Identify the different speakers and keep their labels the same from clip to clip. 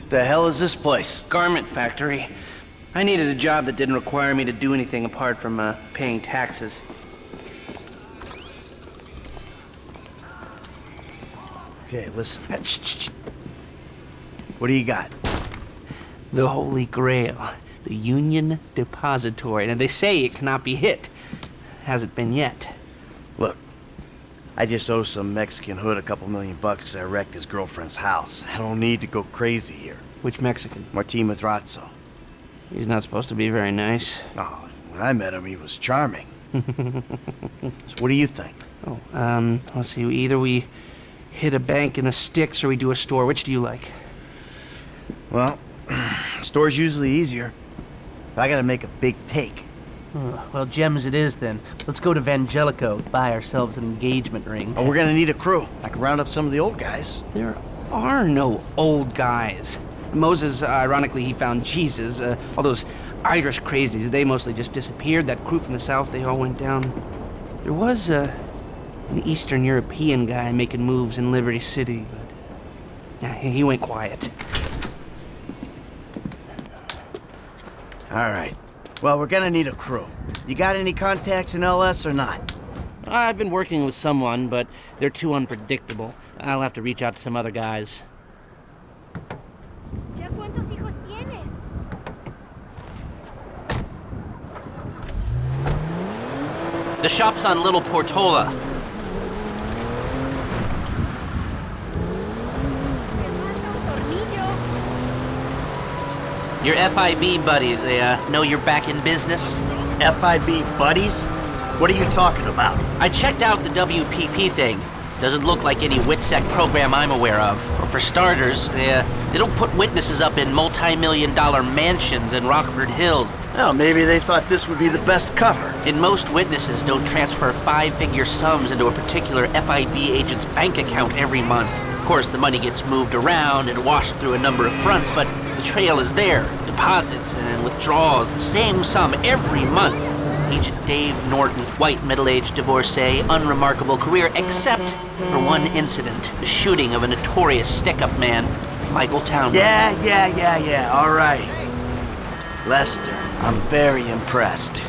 Speaker 1: The hell is this place?
Speaker 2: Garment factory. I needed a job that didn't require me to do anything apart from paying taxes.
Speaker 1: Okay, listen. What do you got?
Speaker 2: The Holy Grail. The Union Depository. Now, they say it cannot be hit. Hasn't been yet.
Speaker 1: Look, I just owe some Mexican hood a couple $1 million because I wrecked his girlfriend's house. I don't need to go crazy here.
Speaker 2: Which Mexican?
Speaker 1: Martín Madrazo.
Speaker 2: He's not supposed to be very nice.
Speaker 1: Oh, when I met him, he was charming. So what do you think?
Speaker 2: Oh, let's see. Either we hit a bank in the sticks or we do a store. Which do you like?
Speaker 1: Well, store's usually easier. But I gotta make a big take.
Speaker 3: Well, gems it is then. Let's go to Vangelico, buy ourselves an engagement ring.
Speaker 1: Oh, we're gonna need a crew. I can round up some of the old guys.
Speaker 2: There are no old guys. Moses, ironically, he found Jesus. All those Irish crazies, they mostly just disappeared. That crew from the south, they all went down. There was an Eastern European guy making moves in Liberty City, but he went quiet.
Speaker 1: All right. Well, we're gonna need a crew. You got any contacts in LS or not?
Speaker 2: I've been working with someone, but they're too unpredictable. I'll have to reach out to some other guys.
Speaker 4: ¿Ya cuántos hijos tienes?
Speaker 2: The shop's on Little Portola.
Speaker 4: Me falta un tornillo.
Speaker 2: Your FIB buddies, they know you're back in business?
Speaker 1: FIB buddies? What are you talking about?
Speaker 2: I checked out the WPP thing. Doesn't look like any WITSEC program I'm aware of. Or for starters, they don't put witnesses up in multi-million-dollar mansions in Rockford Hills.
Speaker 1: Well, maybe they thought this would be the best cover.
Speaker 2: And most witnesses don't transfer five-figure sums into a particular FIB agent's bank account every month. Of course, the money gets moved around and washed through a number of fronts, but the trail is there. Deposits and withdrawals, the same sum every month. Agent Dave Norton, white middle-aged divorcee, unremarkable career, except for one incident, the shooting of a notorious stick-up man, Michael Townley.
Speaker 1: Yeah, all right. Lester, I'm very impressed.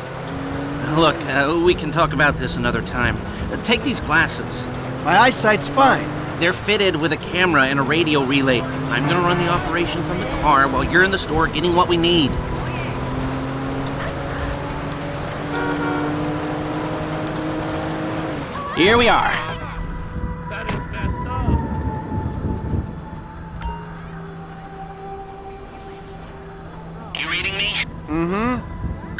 Speaker 2: Look, we can talk about this another time. Take these glasses.
Speaker 1: My eyesight's fine.
Speaker 2: They're fitted with a camera and a radio relay. I'm gonna run the operation from the car while you're in the store getting what we need. Here we are.
Speaker 5: That is messed up.
Speaker 2: You reading me?
Speaker 1: Mm-hmm.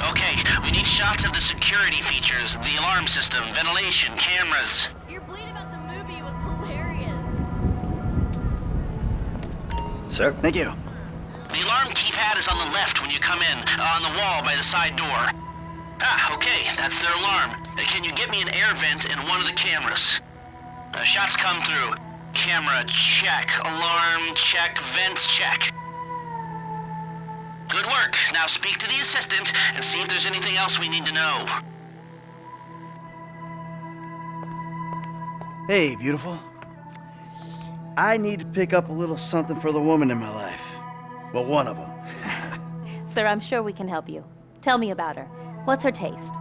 Speaker 2: Okay, we need shots of the security features, the alarm system, ventilation, cameras.
Speaker 4: Your bleed about the movie was hilarious.
Speaker 1: Sir, thank you.
Speaker 2: The alarm keypad is on the left when you come in, on the wall by the side door. Ah, okay, that's their alarm. Can you get me an air vent in one of the cameras? Shots come through. Camera, check. Alarm, check. Vents, check. Good work. Now speak to the assistant and see if there's anything else we need to know.
Speaker 1: Hey, beautiful. I need to pick up a little something for the woman in my life. Well, one of them.
Speaker 6: Sir, I'm sure we can help you. Tell me about her. What's her taste?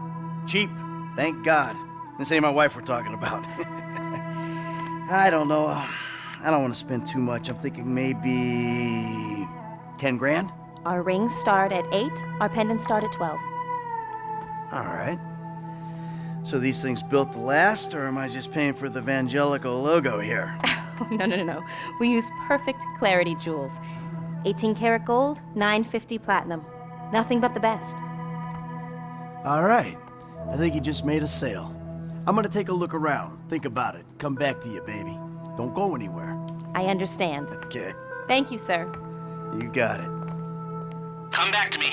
Speaker 1: Cheap, thank God. This ain't my wife we're talking about. I don't know. I don't want to spend too much. I'm thinking maybe 10 grand?
Speaker 6: Our rings start at 8, our pendants start at 12.
Speaker 1: All right. So these things built to last, or am I just paying for the Vangelico logo here?
Speaker 6: No. We use perfect clarity jewels. 18 karat gold, 950 platinum. Nothing but the best.
Speaker 1: All right. I think you just made a sale. I'm gonna take a look around, think about it, come back to you, baby. Don't go anywhere.
Speaker 6: I understand.
Speaker 1: Okay.
Speaker 6: Thank you, sir.
Speaker 1: You got it.
Speaker 2: Come back to me.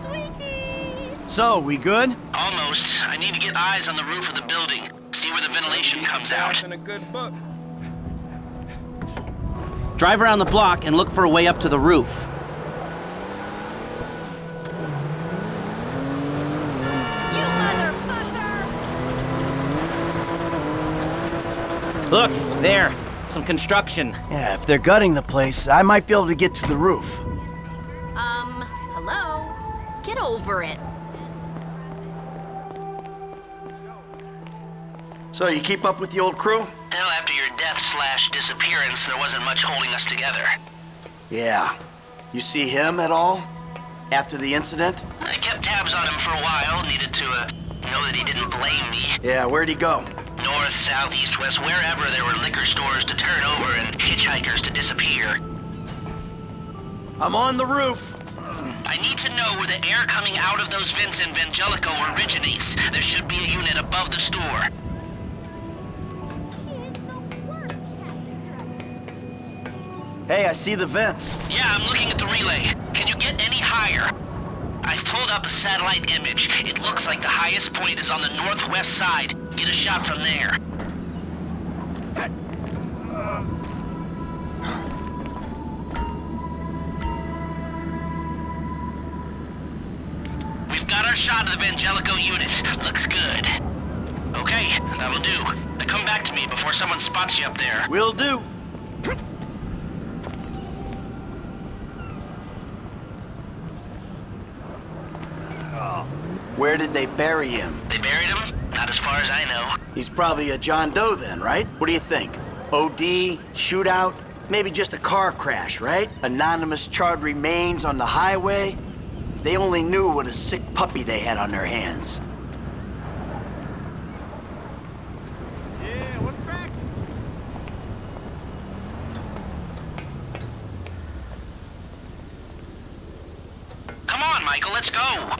Speaker 4: Sweetie!
Speaker 1: So, we good?
Speaker 2: Almost. I need to get eyes on the roof of the building. See where the ventilation comes out.
Speaker 5: In a good book.
Speaker 2: Drive around the block and look for a way up to the roof.
Speaker 4: You motherfucker!
Speaker 3: Look, there. Some construction.
Speaker 1: Yeah, if they're gutting the place, I might be able to get to the roof.
Speaker 4: Hello? Get over it.
Speaker 1: So, you keep up with the old crew?
Speaker 2: Well, after your death/disappearance, there wasn't much holding us together.
Speaker 1: Yeah. You see him at all? After the incident?
Speaker 2: I kept tabs on him for a while, needed to, know that he didn't blame me.
Speaker 1: Yeah, where'd he go?
Speaker 2: North, south, east, west, wherever there were liquor stores to turn over and hitchhikers to disappear.
Speaker 1: I'm on the roof.
Speaker 2: I need to know where the air coming out of those vents in Vangelico originates. There should be a unit above the store.
Speaker 4: She is the worst
Speaker 1: Hey, I see the vents.
Speaker 2: Yeah, I'm looking at the relay. Can you get any higher? I've pulled up a satellite image. It looks like the highest point is on the northwest side. Get a shot from there. We've got our shot of the Vangelico unit. Looks good. Okay, that'll do. Now come back to me before someone spots you up there.
Speaker 1: Will do. Where did they bury him?
Speaker 2: They buried him? Not as far as I know.
Speaker 1: He's probably a John Doe then, right? What do you think? OD, shootout, maybe just a car crash, right? Anonymous charred remains on the highway. They only knew what a sick puppy they had on their hands.
Speaker 5: Yeah, what's crack?
Speaker 2: Come on, Michael, let's go.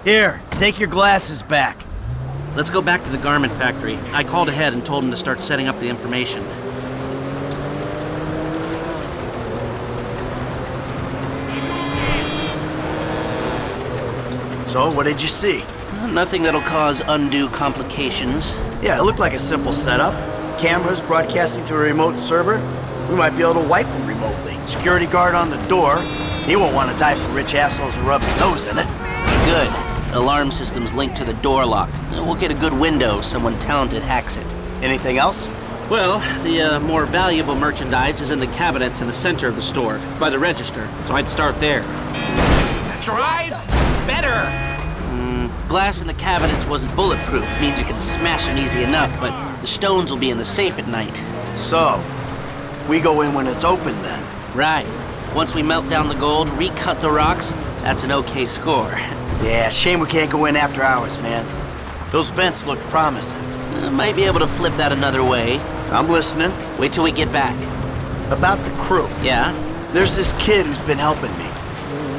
Speaker 1: Here, take your glasses back.
Speaker 3: Let's go back to the garment factory. I called ahead and told him to start setting up the information.
Speaker 1: So, what did you see?
Speaker 3: Nothing that'll cause undue complications.
Speaker 1: Yeah, it looked like a simple setup. Cameras broadcasting to a remote server. We might be able to wipe them remotely. Security guard on the door. He won't want to die for rich assholes who rub his nose in it.
Speaker 3: Good. Alarm system's linked to the door lock. We'll get a good window. Someone talented hacks it.
Speaker 1: Anything else?
Speaker 3: Well, the more valuable merchandise is in the cabinets in the center of the store, by the register. So I'd start there.
Speaker 5: Drive better!
Speaker 3: Glass in the cabinets wasn't bulletproof. Means you can smash them easy enough, but the stones will be in the safe at night.
Speaker 1: So, we go in when it's open then.
Speaker 3: Right. Once we melt down the gold, recut the rocks, that's an okay score.
Speaker 1: Yeah, shame we can't go in after hours, man. Those vents look promising.
Speaker 3: Might be able to flip that another way.
Speaker 1: I'm listening.
Speaker 3: Wait till we get back.
Speaker 1: About the crew.
Speaker 3: Yeah?
Speaker 1: There's this kid who's been helping me.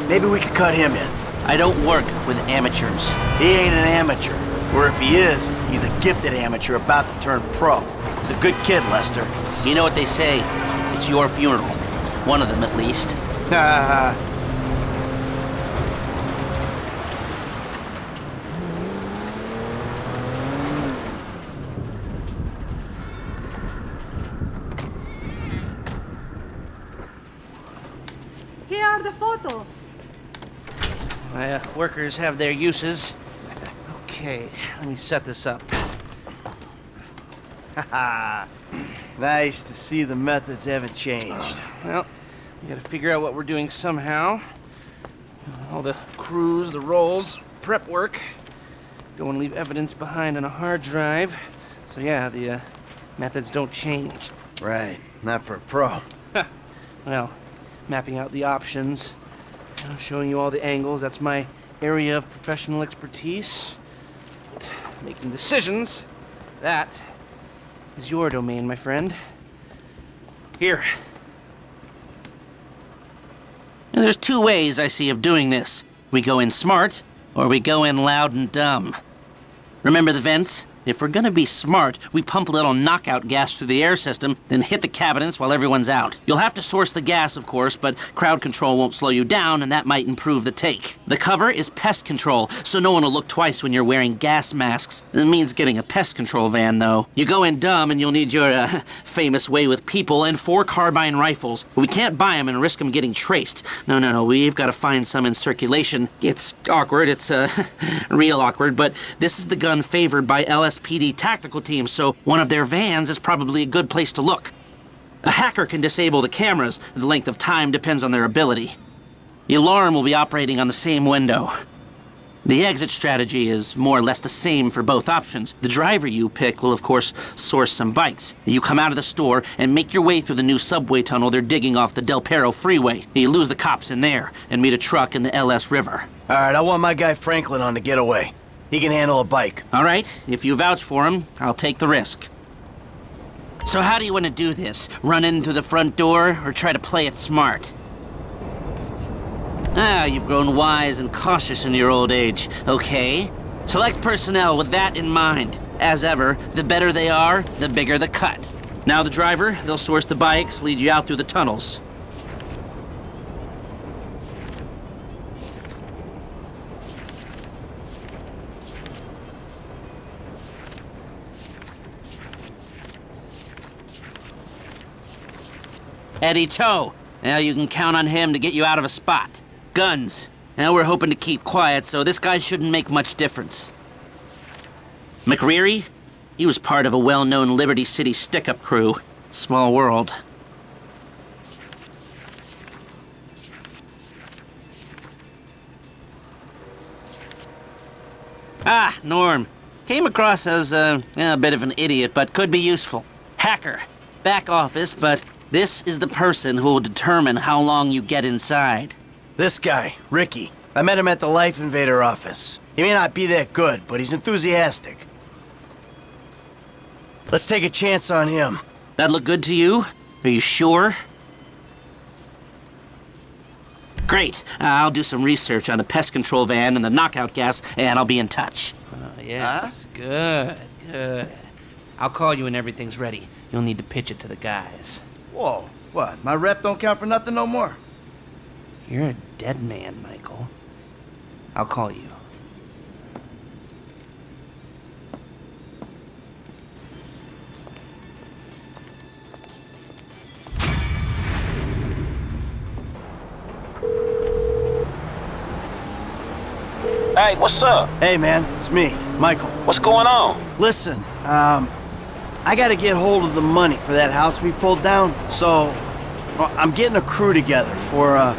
Speaker 1: Maybe we could cut him in.
Speaker 3: I don't work with amateurs.
Speaker 1: He ain't an amateur. Or if he is, he's a gifted amateur about to turn pro. He's a good kid, Lester.
Speaker 3: You know what they say. It's your funeral. One of them, at least.
Speaker 1: Ha
Speaker 7: Here are the photos.
Speaker 3: My workers have their uses. Okay, let me set this up.
Speaker 1: ha. Nice to see the methods haven't changed.
Speaker 3: Well, we gotta figure out what we're doing somehow. All the crews, the rolls, prep work. Don't want to leave evidence behind on a hard drive. So yeah, the methods don't change.
Speaker 1: Right, not for a pro.
Speaker 3: Well, mapping out the options, showing you all the angles, that's my area of professional expertise. But making decisions, that is your domain, my friend. Here. Now, there's two ways I see of doing this. We go in smart, or we go in loud and dumb. Remember the vents?
Speaker 2: If we're gonna be smart, we pump a little knockout gas through the air system, then hit the cabinets while everyone's out. You'll have to source the gas, of course, but crowd control won't slow you down, and that might improve the take. The cover is pest control, so no one will look twice when you're wearing gas masks. It means getting a pest control van, though. You go in dumb, and you'll need your, famous way with people and 4 carbine rifles. We can't buy them and risk them getting traced. No, we've got to find some in circulation. It's awkward, it's, real awkward, but this is the gun favored by LSPD tactical teams, so one of their vans is probably a good place to look. A hacker can disable the cameras. The length of time depends on their ability. The alarm will be operating on the same window. The exit strategy is more or less the same for both options. The driver you pick will, of course, source some bikes. You come out of the store and make your way through the new subway tunnel they're digging off the Del Perro freeway. You lose the cops in there and meet a truck in the LS River.
Speaker 1: All right, I want my guy Franklin on the getaway. He can handle a bike.
Speaker 2: All right, if you vouch for him, I'll take the risk. So how do you want to do this? Run in through the front door or try to play it smart? You've grown wise and cautious in your old age. Okay. Select personnel with that in mind. As ever, the better they are, the bigger the cut. Now the driver, they'll source the bikes, lead you out through the tunnels. Eddie Toe. Now you can count on him to get you out of a spot. Guns. Now we're hoping to keep quiet, so this guy shouldn't make much difference. McReary? He was part of a well-known Liberty City stick-up crew. Small world. Norm. Came across as a bit of an idiot, but could be useful. Hacker. Back office, but this is the person who will determine how long you get inside.
Speaker 1: This guy, Ricky. I met him at the Life Invader office. He may not be that good, but he's enthusiastic. Let's take a chance on him.
Speaker 2: That look good to you? Are you sure? Great. I'll do some research on the pest control van and the knockout gas, and I'll be in touch. Yes. Good. I'll call you when everything's ready. You'll need to pitch it to the guys.
Speaker 1: Whoa, what? My rep don't count for nothing no more?
Speaker 2: You're a dead man, Michael. I'll call you.
Speaker 8: Hey, what's up?
Speaker 1: Hey, man, it's me, Michael.
Speaker 8: What's going on?
Speaker 1: Listen, I gotta get hold of the money for that house we pulled down, so I'm getting a crew together for,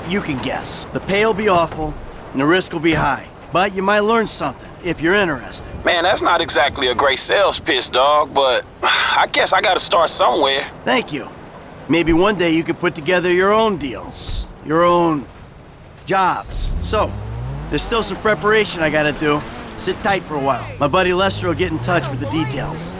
Speaker 1: you can guess. The pay will be awful, and the risk will be high. But you might learn something, if you're interested.
Speaker 8: Man, that's not exactly a great sales pitch, dog, but I guess I gotta start somewhere.
Speaker 1: Thank you. Maybe one day you could put together your own deals, your own jobs. So, there's still some preparation I gotta do. Sit tight for a while. My buddy Lester will get in touch with the details.